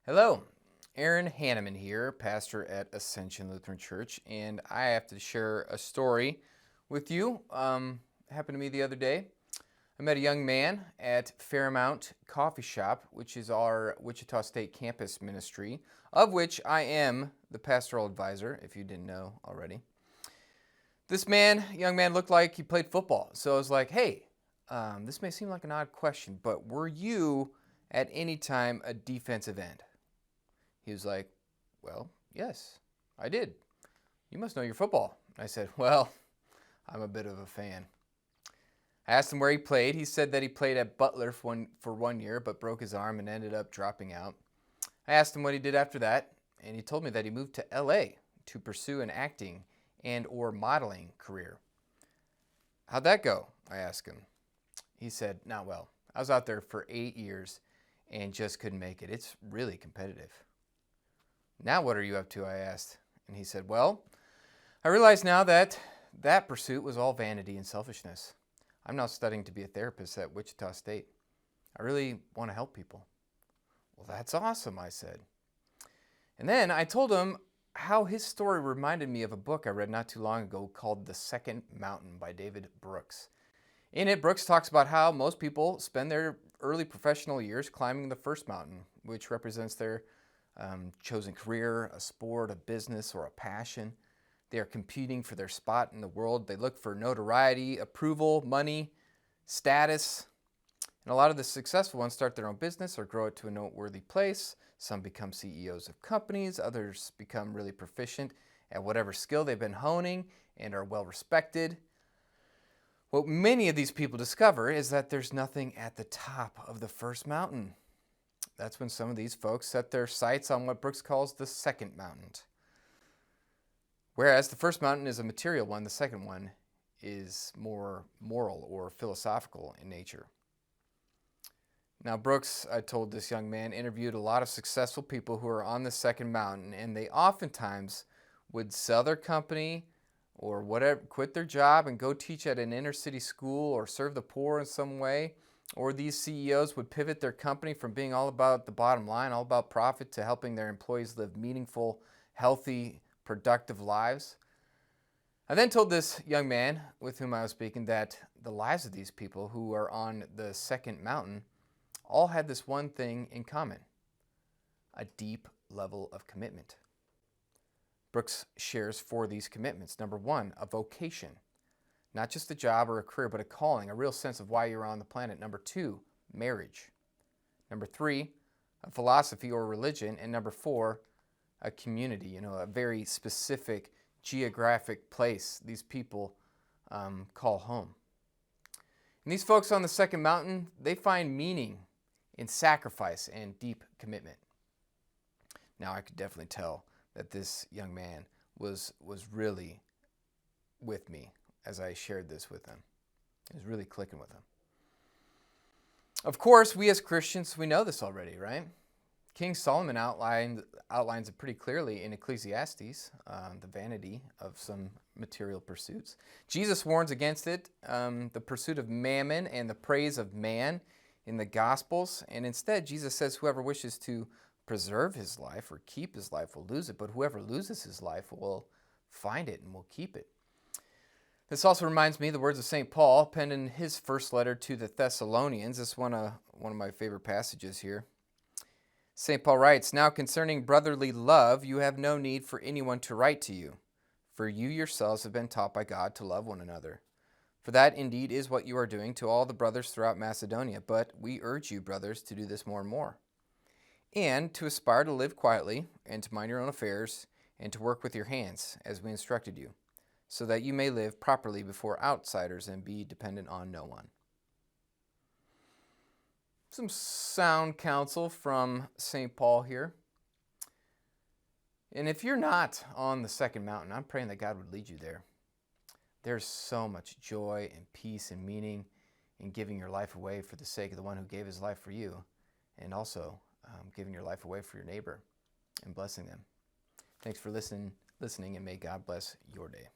Hello, Aaron Hanneman here, pastor at Ascension Lutheran Church, and I have to share a story with you. Happened to me the other day. I met a young man at Fairmount Coffee Shop, which is our Wichita State campus ministry, of which I am the pastoral advisor, if you didn't know already. This young man, looked like he played football, so I was like, hey, this may seem like an odd question, but were you at any time a defensive end? He was like, well, yes, I did. You must know your football. I said, well, I'm a bit of a fan. I asked him where he played. He said that he played at Butler for one year, but broke his arm and ended up dropping out. I asked him what he did after that, and he told me that he moved to LA to pursue an acting and or modeling career. How'd that go? I asked him. He said, not well. I was out there for 8 years and just couldn't make it. It's really competitive. Now what are you up to? I asked. And he said, well, I realize now that pursuit was all vanity and selfishness. I'm now studying to be a therapist at Wichita State. I really want to help people. Well, that's awesome, I said. And then I told him how his story reminded me of a book I read not too long ago called The Second Mountain by David Brooks. In it, Brooks talks about how most people spend their early professional years climbing the first mountain, which represents their chosen career, a sport, a business, or a passion. They are competing for their spot in the world. They look for notoriety, approval, money, status. And a lot of the successful ones start their own business or grow it to a noteworthy place. Some become CEOs of companies. Others become really proficient at whatever skill they've been honing and are well respected. What many of these people discover is that there's nothing at the top of the first mountain. That's when some of these folks set their sights on what Brooks calls the second mountain. Whereas the first mountain is a material one, the second one is more moral or philosophical in nature. Now, Brooks, I told this young man, interviewed a lot of successful people who are on the second mountain, and they oftentimes would sell their company or whatever, quit their job and go teach at an inner city school or serve the poor in some way. Or these CEOs would pivot their company from being all about the bottom line, all about profit, to helping their employees live meaningful, healthy, productive lives. I then told this young man with whom I was speaking that the lives of these people who are on the second mountain all had this one thing in common: a deep level of commitment. Brooks shares 4 of these commitments. Number 1, a vocation. Not just a job or a career, but a calling, a real sense of why you're on the planet. Number 2, marriage. Number 3, a philosophy or religion. And number 4, a community, a very specific geographic place these people call home. And these folks on the second mountain, they find meaning in sacrifice and deep commitment. Now, I could definitely tell that this young man was really with me as I shared this with him. It was really clicking with him. Of course, we as Christians, we know this already, right? King Solomon outlines it pretty clearly in Ecclesiastes, the vanity of some material pursuits. Jesus warns against it, the pursuit of mammon and the praise of man in the Gospels. And instead, Jesus says whoever wishes to preserve his life or keep his life will lose it, but whoever loses his life will find it and will keep it. This also reminds me of the words of St. Paul, penned in his first letter to the Thessalonians. This is one of my favorite passages here. St. Paul writes, "Now concerning brotherly love, you have no need for anyone to write to you, for you yourselves have been taught by God to love one another. For that indeed is what you are doing to all the brothers throughout Macedonia, but we urge you, brothers, to do this more and more, and to aspire to live quietly, and to mind your own affairs, and to work with your hands, as we instructed you, so that you may live properly before outsiders and be dependent on no one." Some sound counsel from St. Paul here. And if you're not on the second mountain, I'm praying that God would lead you there. There's so much joy and peace and meaning in giving your life away for the sake of the one who gave his life for you, and also giving your life away for your neighbor and blessing them. Thanks for listening, and may God bless your day.